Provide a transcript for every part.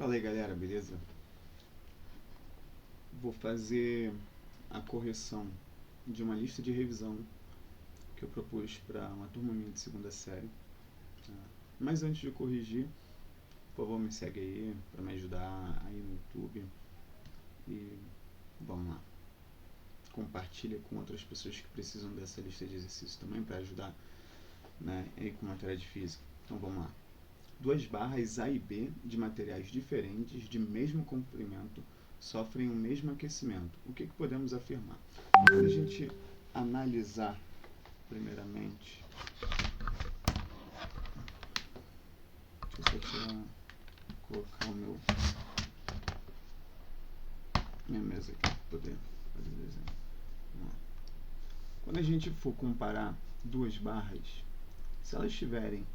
Fala aí galera, beleza? Vou fazer a correção de uma lista de revisão que eu propus para uma turma minha de segunda série. Mas antes de corrigir, por favor me segue aí para me ajudar aí no YouTube e vamos lá. Compartilha com outras pessoas que precisam dessa lista de exercícios também para ajudar, né, aí com matéria de física. Então vamos lá. Duas barras A e B de materiais diferentes de mesmo comprimento sofrem o mesmo aquecimento. O que podemos afirmar? Quando a gente analisar, primeiramente, deixa eu só colocar minha mesa aqui para poder fazer o desenho. Quando a gente for comparar duas barras, se elas tiverem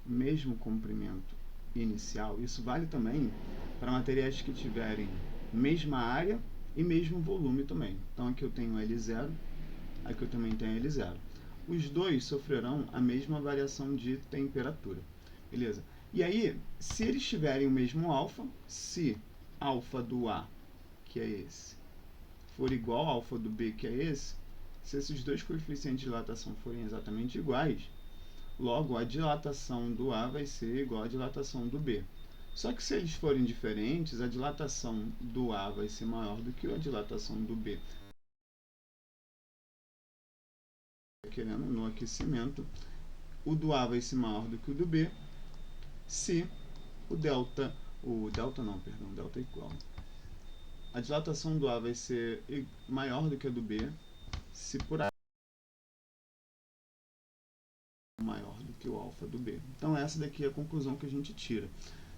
o mesmo comprimento inicial, isso vale também para materiais que tiverem mesma área e mesmo volume também. Então aqui eu tenho L0, aqui eu também tenho L0. Os dois sofrerão a mesma variação de temperatura, beleza? E aí, se eles tiverem o mesmo alfa, se alfa do A, que é esse, for igual ao alfa do B, que é esse, se esses dois coeficientes de dilatação forem exatamente iguais, logo a dilatação do A vai ser igual à dilatação do B. Só que se eles forem diferentes, a dilatação do A vai ser maior do que a dilatação do B. Querendo no aquecimento, o do A vai ser maior do que o do B, se delta é igual. A dilatação do A vai ser maior do que a do B, se por A maior do que o alfa do B. Então essa daqui é a conclusão que a gente tira.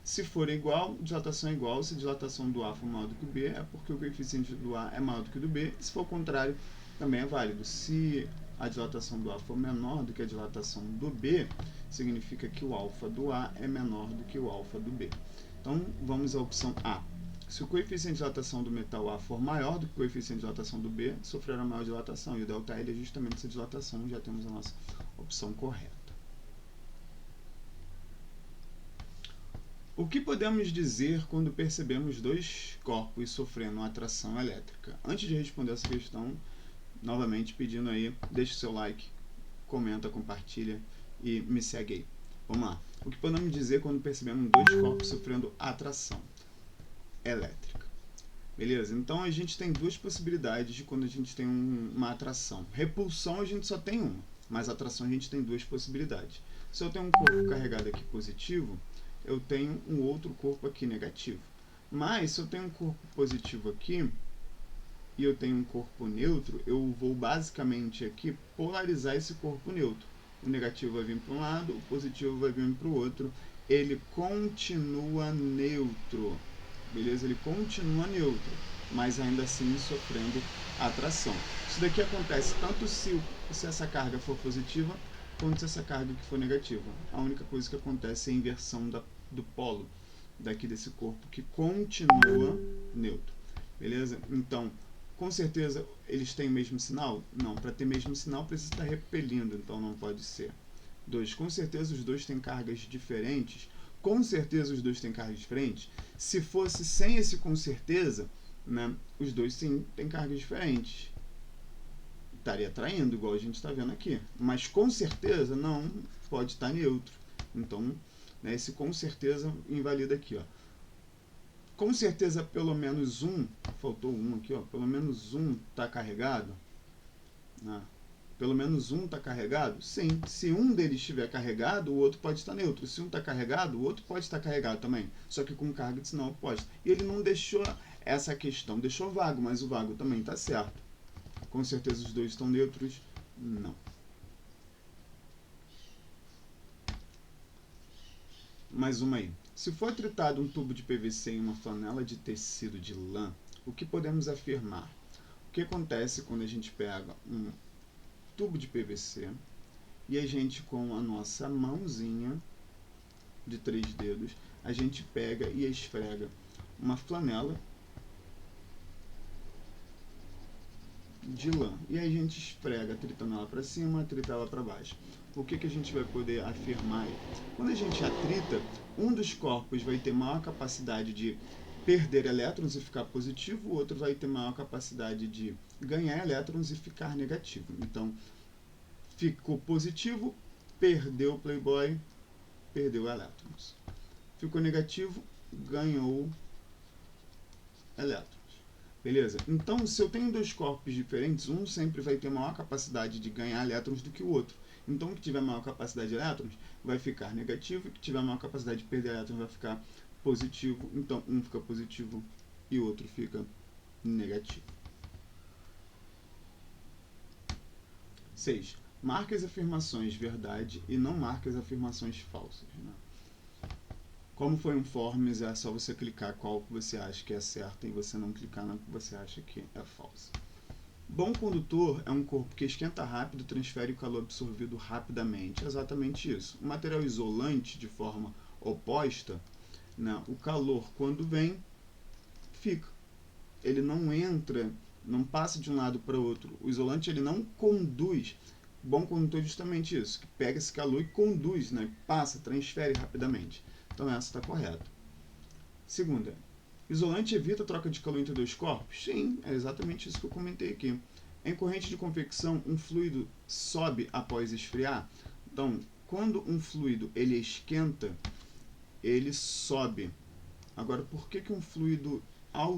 Se for igual, dilatação é igual. Se a dilatação do A for maior do que o B, é porque o coeficiente do A é maior do que o do B. Se for o contrário, também é válido. Se a dilatação do A for menor do que a dilatação do B, significa que o alfa do A é menor do que o alfa do B. Então, vamos à opção A. Se o coeficiente de dilatação do metal A for maior do que o coeficiente de dilatação do B, sofrerá maior dilatação. E o ΔL é justamente essa dilatação. Já temos a nossa opção correta. O que podemos dizer quando percebemos dois corpos sofrendo uma atração elétrica? Antes de responder essa questão, novamente pedindo aí, deixe seu like, comenta, compartilha e me segue aí. Vamos lá. O que podemos dizer quando percebemos dois corpos sofrendo atração elétrica? Beleza? Então a gente tem duas possibilidades de quando a gente tem uma atração. Repulsão a gente só tem uma, mas atração a gente tem duas possibilidades. Se eu tenho um corpo carregado aqui positivo, eu tenho um outro corpo aqui negativo. Mas se eu tenho um corpo positivo aqui e eu tenho um corpo neutro, eu vou basicamente aqui polarizar esse corpo neutro. O negativo vai vir para um lado, o positivo vai vir para o outro. Ele continua neutro. Beleza? Ele continua neutro, mas ainda assim sofrendo atração. Isso daqui acontece tanto se essa carga for positiva, quanto se essa carga que for negativa. A única coisa que acontece é a inversão do polo daqui desse corpo, que continua neutro. Beleza? Então, com certeza, eles têm o mesmo sinal? Não, para ter o mesmo sinal precisa estar repelindo, então não pode ser. 2. Com certeza os dois têm cargas diferentes. Com certeza os dois têm cargas diferentes. Se fosse sem esse com certeza, né, os dois sim têm cargas diferentes. Estaria atraindo, igual a gente está vendo aqui. Mas com certeza não, pode estar neutro. Então, né, esse com certeza invalida aqui. Ó. Com certeza pelo menos um, faltou um aqui, ó, pelo menos um está carregado. Né? Pelo menos um está carregado? Sim. Se um deles estiver carregado, o outro pode estar neutro. Se um está carregado, o outro pode estar carregado também. Só que com carga de sinal oposta. E ele não deixou essa questão, deixou vago, mas o vago também está certo. Com certeza os dois estão neutros? Não. Mais uma aí. Se for tritado um tubo de PVC em uma flanela de tecido de lã, o que podemos afirmar? O que acontece quando a gente pega um tubo de PVC e a gente, com a nossa mãozinha de 3 dedos, a gente pega e esfrega uma flanela de lã. E aí a gente esfrega tritando ela para cima, trita ela para baixo. O que a gente vai poder afirmar aí? Quando a gente atrita, um dos corpos vai ter maior capacidade de perder elétrons e ficar positivo, o outro vai ter maior capacidade de ganhar elétrons e ficar negativo. Então, ficou positivo, perdeu o Playboy, perdeu elétrons. Ficou negativo, ganhou elétrons. Beleza? Então, se eu tenho dois corpos diferentes, um sempre vai ter maior capacidade de ganhar elétrons do que o outro. Então, o que tiver maior capacidade de elétrons vai ficar negativo, e o que tiver maior capacidade de perder elétrons vai ficar positivo. Então, um fica positivo e o outro fica negativo. 6. Marque as afirmações verdade e não marque as afirmações falsas. Né? Como foi um forms, é só você clicar qual que você acha que é certa e você não clicar na que você acha que é falsa. Bom condutor é um corpo que esquenta rápido e transfere o calor absorvido rapidamente. É exatamente isso. O material isolante, de forma oposta, né, o calor, quando vem, fica. Ele não entra, não passa de um lado para o outro. O isolante ele não conduz. Bom condutor é justamente isso, que pega esse calor e conduz, né, passa, transfere rapidamente. Então essa está correta. Segunda, isolante evita a troca de calor entre dois corpos? Sim, é exatamente isso que eu comentei aqui. Em corrente de convecção, um fluido sobe após esfriar? Então, quando um fluido ele esquenta, ele sobe. Agora, por que um fluido, ao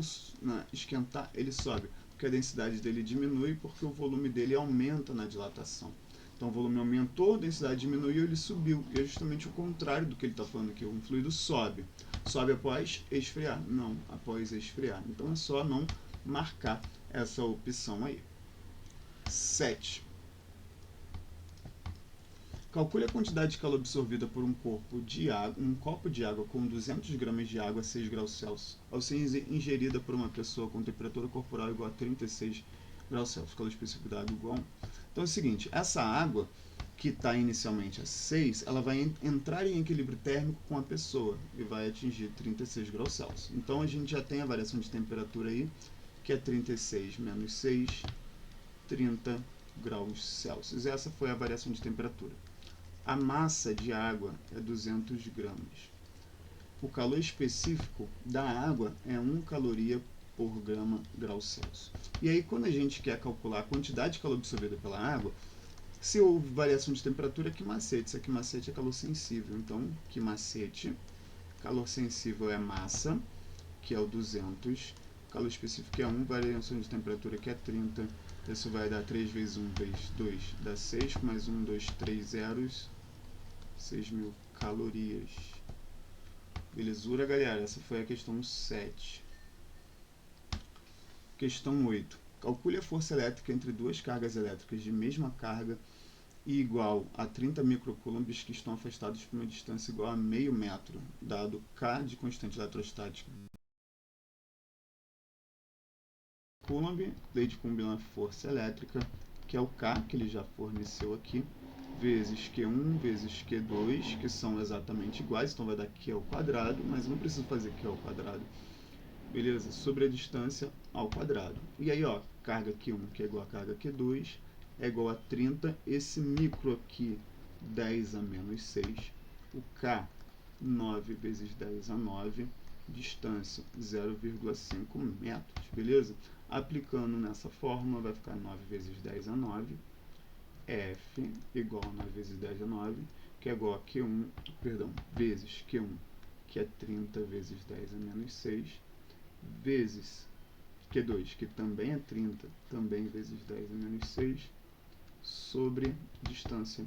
esquentar, ele sobe? Porque a densidade dele diminui, porque o volume dele aumenta na dilatação. Então, o volume aumentou, a densidade diminuiu, ele subiu. E é justamente o contrário do que ele está falando aqui. Um fluido sobe. Sobe após esfriar? Não, após esfriar. Então, é só não marcar essa opção aí. 7. Calcule a quantidade de calor absorvida por um copo de água com 200 gramas de água a 6 graus Celsius, ao ser ingerida por uma pessoa com temperatura corporal igual a 36 graus Celsius, calor específico da água igual a 1. Então é o seguinte, essa água, que está inicialmente a 6, ela vai entrar em equilíbrio térmico com a pessoa e vai atingir 36 graus Celsius. Então a gente já tem a variação de temperatura aí, que é 36 menos 6, 30 graus Celsius. Essa foi a variação de temperatura. A massa de água é 200 gramas. O calor específico da água é 1 caloria por grau Celsius. E aí, quando a gente quer calcular a quantidade de calor absorvida pela água, se houve variação de temperatura, que macete? Isso aqui macete é calor sensível. Então, que macete? Calor sensível é massa, que é o 200. Calor específico é 1, variação de temperatura que é 30. Isso vai dar 3 vezes 1 vezes 2, dá 6, mais 1, 2, 3 zeros. 6.000 calorias. Belezura, galera? Essa foi a questão 7. Questão 8. Calcule a força elétrica entre duas cargas elétricas de mesma carga e igual a 30 microcoulombs que estão afastados por uma distância igual a meio metro, dado K de constante eletrostática. Coulomb, lei de Coulomb, força elétrica, que é o K, que ele já forneceu aqui, vezes Q1 vezes Q2, que são exatamente iguais, então vai dar Q ao quadrado, mas eu não preciso fazer Q ao quadrado, beleza? Sobre a distância ao quadrado. E aí, ó, carga Q1, que é igual a carga Q2, é igual a 30, esse micro aqui, 10 a menos 6, o K, 9 vezes 10 a 9, distância 0,5 metros, beleza? Aplicando nessa fórmula, vai ficar 9 vezes 10 a 9, F igual a 9 vezes 10 a 9, que é igual a Q1, vezes Q1, que é 30 vezes 10 a menos 6, vezes Q2, que também é 30, também vezes 10 a menos 6, sobre distância,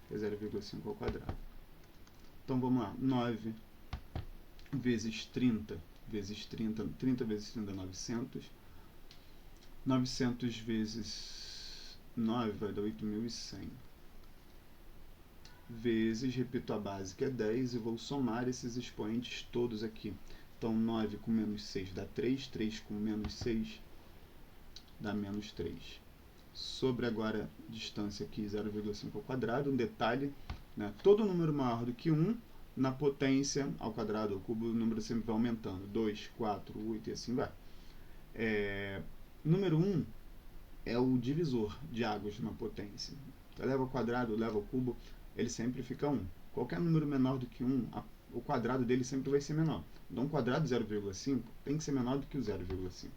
que é 0,5 ao quadrado. Então vamos lá, 9 vezes 30 vezes 30, 30 vezes 30 é 900, 900 vezes 9 vai dar 8.100, vezes, repito a base que é 10 e vou somar esses expoentes todos aqui. Então 9 com menos 6 dá 3, 3 com menos 6 dá menos 3. Sobre agora distância aqui 0,5 ao quadrado, um detalhe, né? Todo número maior do que 1, na potência ao quadrado, ao cubo, o número sempre vai aumentando. 2, 4, 8 e assim vai. Número 1 é o divisor de águas de uma potência. Eleva ao quadrado, eleva ao cubo, ele sempre fica 1. Qualquer número menor do que 1, o quadrado dele sempre vai ser menor. Então, o quadrado de 0,5 tem que ser menor do que o 0,5.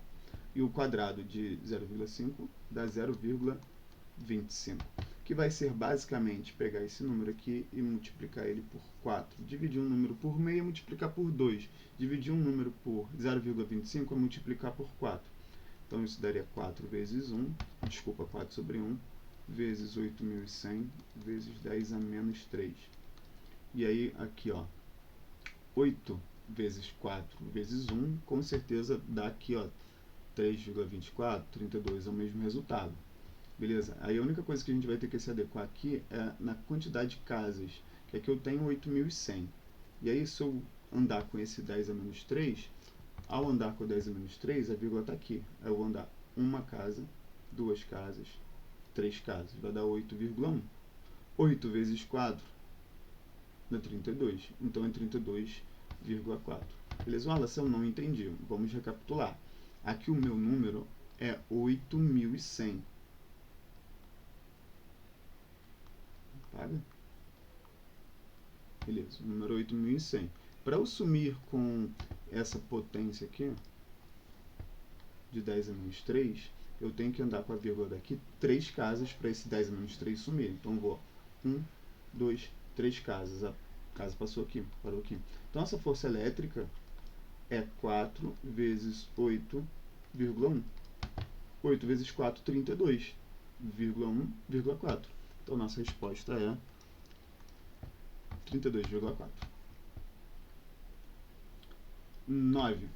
E o quadrado de 0,5 dá 0,25, que vai ser basicamente pegar esse número aqui e multiplicar ele por 4. Dividir um número por meio é multiplicar por 2. Dividir um número por 0,25 é multiplicar por 4. Então, isso daria 4 vezes 1, desculpa, 4 sobre 1, vezes 8.100, vezes 10 a menos 3. E aí, aqui, ó, 8 vezes 4 vezes 1, com certeza dá aqui, ó, 3,24, 32 é o mesmo resultado. Beleza? Aí a única coisa que a gente vai ter que se adequar aqui é na quantidade de casas, que aqui eu tenho 8.100. E aí, se eu andar com esse 10 a menos 3, ao andar com 10 a menos 3, a vírgula está aqui. Eu vou andar uma casa, duas casas, 3 casas. Vai dar 8,1. 8 vezes 4 dá 32. Então é 32,4. Beleza? Wallace, eu não entendi. Vamos recapitular. Aqui o meu número é 8.100. Paga? Beleza, o número 8.100. Para eu sumir com essa potência aqui, de 10 a menos 3, eu tenho que andar com a vírgula daqui 3 casas para esse 10 a menos 3 sumir. Então, eu vou 1, 2, 3 casas. A casa passou aqui, parou aqui. Então, essa força elétrica é 4 vezes 8,1. 8 vezes 4, 32,1,4. Então, nossa resposta é 32,4. 9.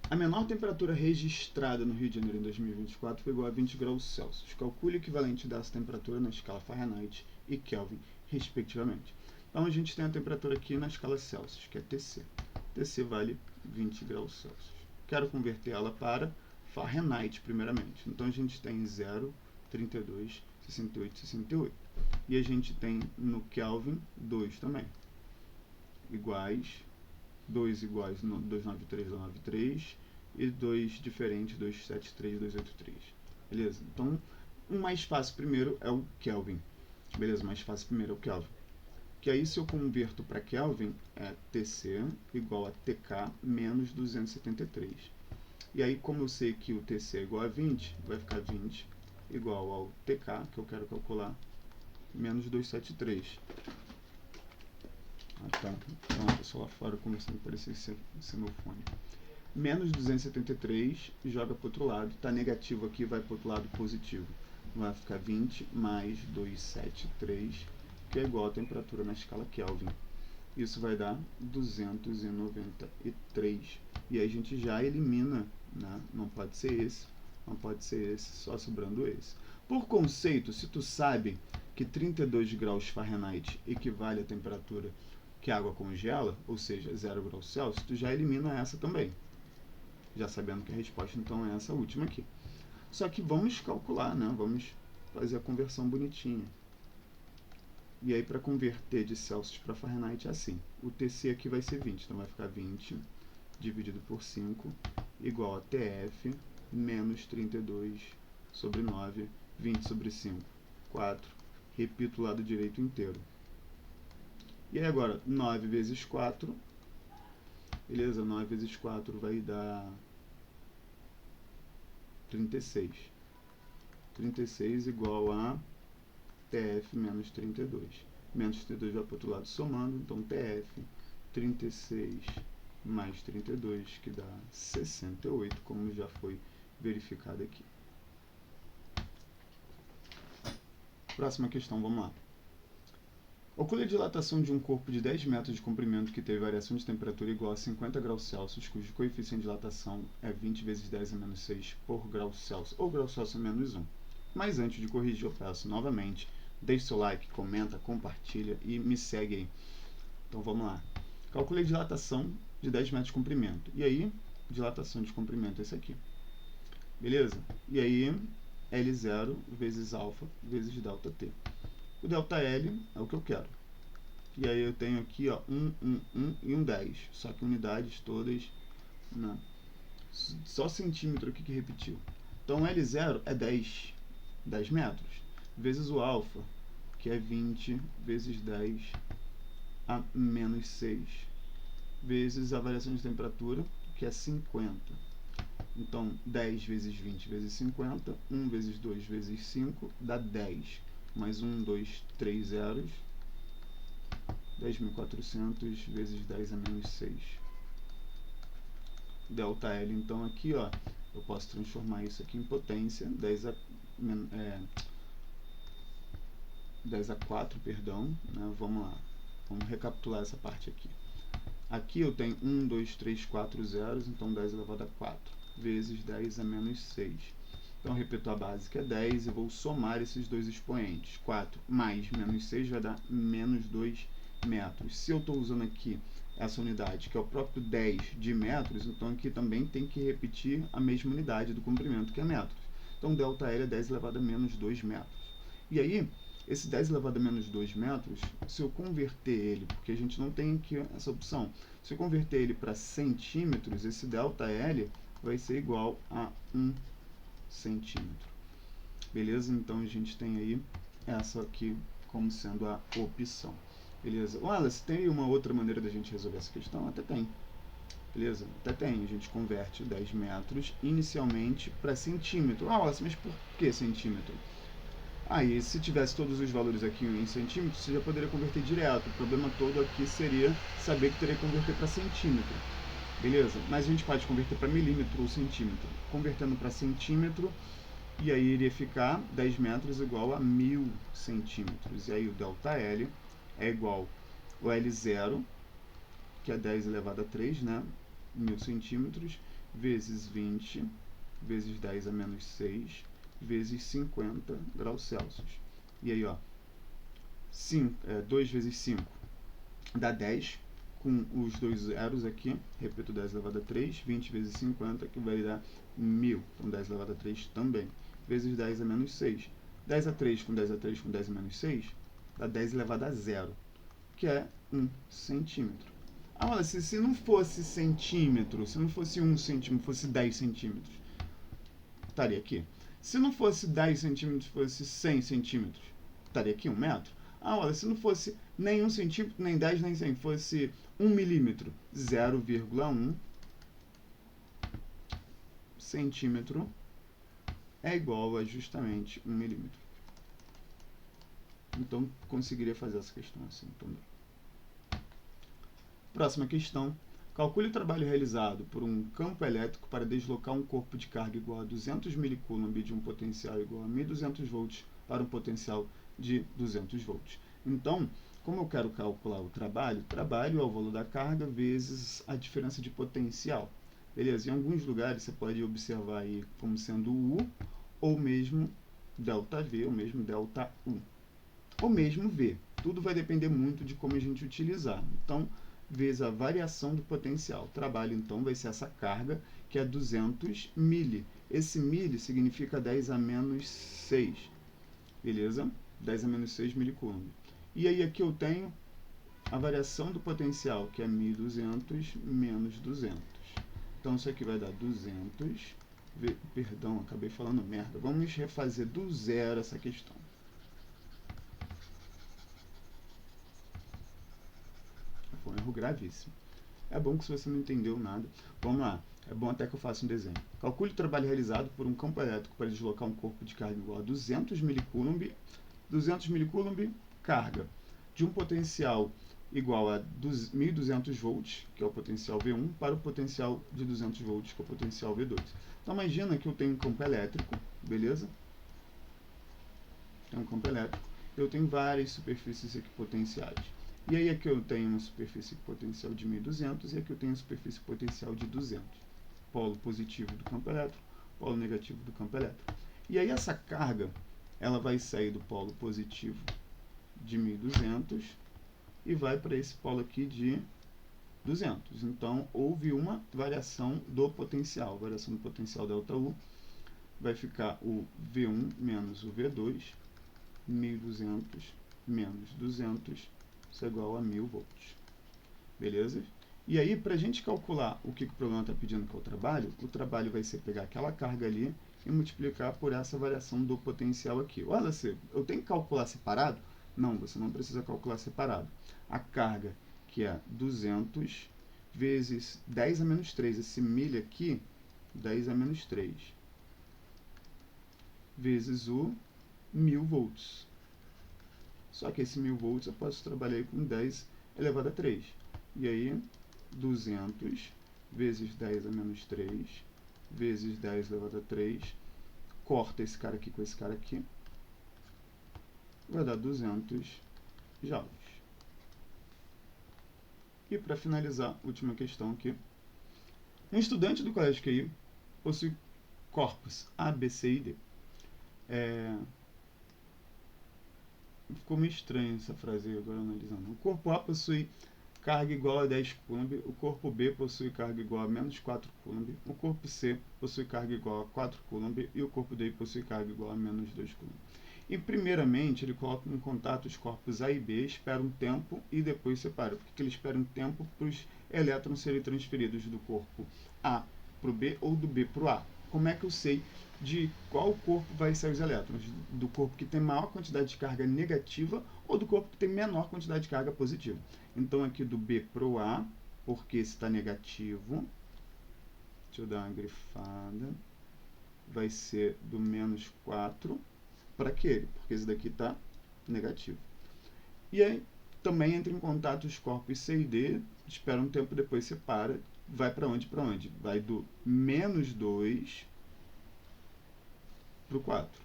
A menor temperatura registrada no Rio de Janeiro em 2024 foi igual a 20 graus Celsius. Calcule o equivalente dessa temperatura na escala Fahrenheit e Kelvin, respectivamente. Então, a gente tem a temperatura aqui na escala Celsius, que é TC. TC vale 20 graus Celsius. Quero converter ela para Fahrenheit, primeiramente. Então, a gente tem 0, 32, 68, 68. E a gente tem no Kelvin 2 também. Iguais, 2 iguais, 293, 293, e 2 diferentes, 273, 283. Beleza? Então, o mais fácil primeiro é o Kelvin. Beleza? O mais fácil primeiro é o Kelvin. Que aí, se eu converto para Kelvin, é TC igual a TK menos 273. E aí, como eu sei que o TC é igual a 20, vai ficar 20 igual ao TK, que eu quero calcular, menos 273. Ah, tá. Então, a pessoa lá fora começando a parecer ser meu fone. Menos 273, joga para o outro lado. Está negativo aqui, vai para o outro lado positivo. Vai ficar 20 mais 273, que é igual a temperatura na escala Kelvin. Isso vai dar 293. E aí a gente já elimina, né? Não pode ser esse, não pode ser esse, só sobrando esse. Por conceito, se tu sabe que 32 graus Fahrenheit equivale à temperatura que a água congela, ou seja, 0 graus Celsius, tu já elimina essa também. Já sabendo que a resposta então é essa última aqui. Só que vamos calcular, né? Vamos fazer a conversão bonitinha. E aí, para converter de Celsius para Fahrenheit é assim. O TC aqui vai ser 20, então vai ficar 20 dividido por 5 igual a TF menos 32 sobre 9, 20 sobre 5, 4. Repito o lado direito inteiro. E aí agora, 9 vezes 4, beleza? 9 vezes 4 vai dar 36. 36 igual a TF menos 32. Menos 32 vai para o outro lado somando, então TF 36 mais 32, que dá 68, como já foi verificado aqui. Próxima questão, vamos lá. Calcule a dilatação de um corpo de 10 metros de comprimento que teve variação de temperatura igual a 50 graus Celsius, cujo coeficiente de dilatação é 20 vezes 10 a menos 6 por grau Celsius, ou grau Celsius menos 1. Mas antes de corrigir, eu peço novamente, deixe seu like, comenta, compartilha e me segue aí. Então vamos lá. Calcule a dilatação de 10 metros de comprimento. E aí, dilatação de comprimento é esse aqui. Beleza? E aí, L0 vezes alfa vezes delta T. O ΔL é o que eu quero. E aí eu tenho aqui, ó, 1 e 10. Só que unidades todas, né? Só centímetro aqui que repetiu. Então, L0 é 10 metros, vezes o alfa, que é 20 vezes 10 a menos 6, vezes a variação de temperatura, que é 50. Então, 10 vezes 20 vezes 50, 1 vezes 2 vezes 5, dá 10. Mais 1, 2, 3 zeros, 10.400 vezes 10 a menos 6. ΔL, então, aqui, ó, eu posso transformar isso aqui em potência, 10 a 4, perdão, né? Vamos lá, vamos recapitular essa parte aqui. Aqui eu tenho 1, 2, 3, 4 zeros, então 10 elevado a 4, vezes 10 a menos 6. Então, repito, a base que é 10 e vou somar esses dois expoentes. 4 mais menos 6 vai dar menos 2 metros. Se eu estou usando aqui essa unidade, que é o próprio 10 de metros, então aqui também tem que repetir a mesma unidade do comprimento, que é metros. Então, ΔL é 10 elevado a menos 2 metros. E aí, esse 10 elevado a menos 2 metros, se eu converter ele, porque a gente não tem aqui essa opção, se eu converter ele para centímetros, esse ΔL vai ser igual a 1 centímetro. Beleza? Então a gente tem aí essa aqui como sendo a opção. Beleza? Wallace, tem uma outra maneira da gente resolver essa questão? Até tem. Beleza? Até tem. A gente converte 10 metros inicialmente para centímetro. Ah, Wallace, mas por que centímetro? Aí, se tivesse todos os valores aqui em centímetros, você já poderia converter direto. O problema todo aqui seria saber que teria que converter para centímetro. Beleza? Mas a gente pode converter para milímetro ou centímetro. Convertendo para centímetro, e aí iria ficar 10 metros igual a 1000 centímetros. E aí o ΔL é igual ao L0, que é 10 elevado a 3, né? 1000 centímetros, vezes 20, vezes 10 a menos 6, vezes 50 graus Celsius. E aí, ó, 2 vezes 5 dá 10, com os dois zeros aqui, repito, 10 elevado a 3, 20 vezes 50, que vai dar 1000, então 10 elevado a 3 também, vezes 10 a menos 6. 10 a 3 com 10 a 3 com 10 a menos 6, dá 10 elevado a 0, que é 1 centímetro. Ah, olha, se não fosse centímetro, se não fosse 1 centímetro, fosse 10 centímetros, estaria aqui. Se não fosse 10 centímetros, fosse 100 centímetros, estaria aqui 1 metro. Ah, olha, se não fosse nem 1 centímetro, nem 10, nem 100, fosse 1 milímetro, 0,1 centímetro é igual a justamente 1 milímetro. Então, conseguiria fazer essa questão assim também. Próxima questão. Calcule o trabalho realizado por um campo elétrico para deslocar um corpo de carga igual a 200 mC de um potencial igual a 1.200 volts para um potencial de 200 volts. Então, como eu quero calcular o trabalho é o valor da carga vezes a diferença de potencial. Beleza? Em alguns lugares você pode observar aí como sendo U, ou mesmo ΔV, ou mesmo ΔU, ou mesmo V. Tudo vai depender muito de como a gente utilizar. Então, vezes a variação do potencial. O trabalho, então, vai ser essa carga, que é 200 mili. Esse mili significa 10 a menos 6. Beleza? 10 a menos 6 milicoulomb. E aí aqui eu tenho a variação do potencial, que é 1.200 menos 200. Então, isso aqui vai dar 200. Perdão, acabei falando merda. Vamos refazer do zero essa questão. Foi um erro gravíssimo. É bom que se você não entendeu nada, vamos lá, é bom até que eu faça um desenho. Calcule o trabalho realizado por um campo elétrico para deslocar um corpo de carga igual a 200 mC, 200 mC, carga, de um potencial igual a 1.200 volts, que é o potencial V1, para o potencial de 200 volts, que é o potencial V2. Então, imagina que eu tenho um campo elétrico, beleza? Tem um campo elétrico, eu tenho várias superfícies equipotenciais. E aí aqui eu tenho uma superfície potencial de 1.200 e aqui eu tenho uma superfície potencial de 200. Polo positivo do campo elétrico, polo negativo do campo elétrico. E aí essa carga, ela vai sair do polo positivo de 1.200 e vai para esse polo aqui de 200. Então, houve uma variação do potencial. A variação do potencial ΔU vai ficar o V1 menos o V2, 1.200 menos 200, isso é igual a 1000 volts. Beleza? E aí, para a gente calcular o que o problema está pedindo que é o trabalho vai ser pegar aquela carga ali e multiplicar por essa variação do potencial aqui. Olha, eu tenho que calcular separado? Não, você não precisa calcular separado. A carga, que é 200 vezes 10 a menos 3, esse milha aqui, 10 a menos 3, vezes o 1000 volts. Só que esse 1000 volts eu posso trabalhar com 10 elevado a 3. E aí, 200 vezes 10 a menos 3, vezes 10 elevado a 3, corta esse cara aqui com esse cara aqui, vai dar 200 joules. E para finalizar, última questão aqui. Um estudante do colégio QI possui corpos A, B, C e D. Ficou meio estranho essa frase aí, agora analisando. O corpo A possui carga igual a 10 coulomb, o corpo B possui carga igual a menos 4 coulomb, o corpo C possui carga igual a 4 coulomb e o corpo D possui carga igual a menos 2 coulomb. E primeiramente ele coloca em contato os corpos A e B, espera um tempo e depois separa. Por que ele espera um tempo para os elétrons serem transferidos do corpo A para o B ou do B para o A? Como é que eu sei de qual corpo vai sair os elétrons? Do corpo que tem maior quantidade de carga negativa ou do corpo que tem menor quantidade de carga positiva? Então aqui do B para o A, porque esse está negativo, deixa eu dar uma grifada, vai ser do menos 4 para aquele, porque esse daqui está negativo. E aí também entra em contato os corpos C e D, espera um tempo, depois separa, vai para onde? Para onde? Vai do menos 2 para o 4.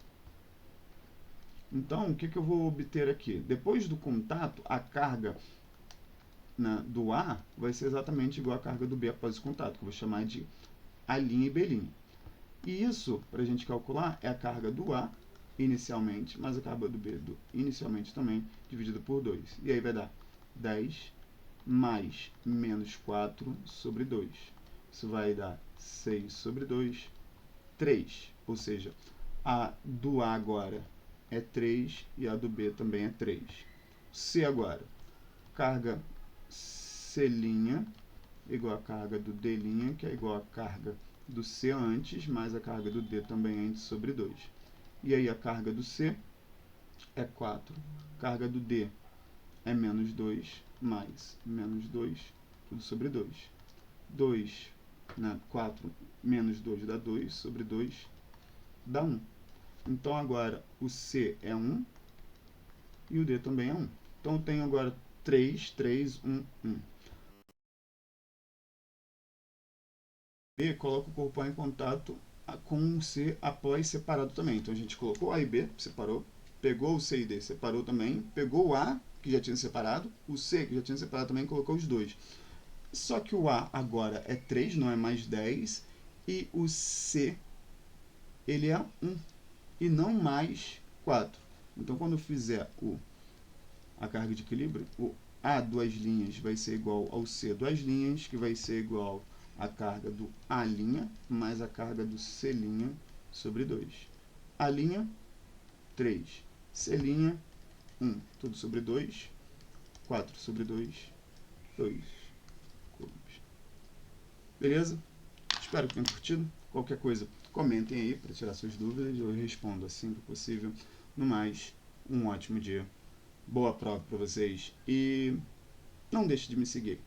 Então, o que eu vou obter aqui? Depois do contato, a carga do A vai ser exatamente igual à carga do B após o contato, que eu vou chamar de A' e B'. E isso, para a gente calcular, é a carga do A inicialmente, mais a carga do B inicialmente também, dividido por 2. E aí vai dar 10 mais menos 4 sobre 2. Isso vai dar 6 sobre 2, 3. Ou seja, a do A agora é 3 e a do B também é 3. C agora, carga C' igual a carga do D', que é igual a carga do C antes, mais a carga do D também antes sobre 2. E aí a carga do C é 4, carga do D é menos 2, mais menos 2, tudo sobre 2. 2, 4 menos 2 dá 2, sobre 2 dá 1. Então agora o C é 1 e o D também é 1. Então eu tenho agora 3, 3, 1, 1. B coloca o corpo A em contato com o C após separado também. Então a gente colocou A e B, separou, pegou o C e D, separou também, pegou o A, que já tinha separado, o C, que já tinha separado também, colocou os dois. Só que o A agora é 3, não é mais 10, e o C, ele é 1, e não mais 4. Então quando eu fizer a carga de equilíbrio, o A duas linhas vai ser igual ao C duas linhas, que vai ser igual a carga do A' mais a carga do C' sobre 2. A', 3. C', 1. Tudo sobre 2. 4 sobre 2. 2 coulombs. Beleza? Espero que tenham curtido. Qualquer coisa, comentem aí para tirar suas dúvidas. Eu respondo assim que possível. No mais, um ótimo dia. Boa prova para vocês. E não deixe de me seguir.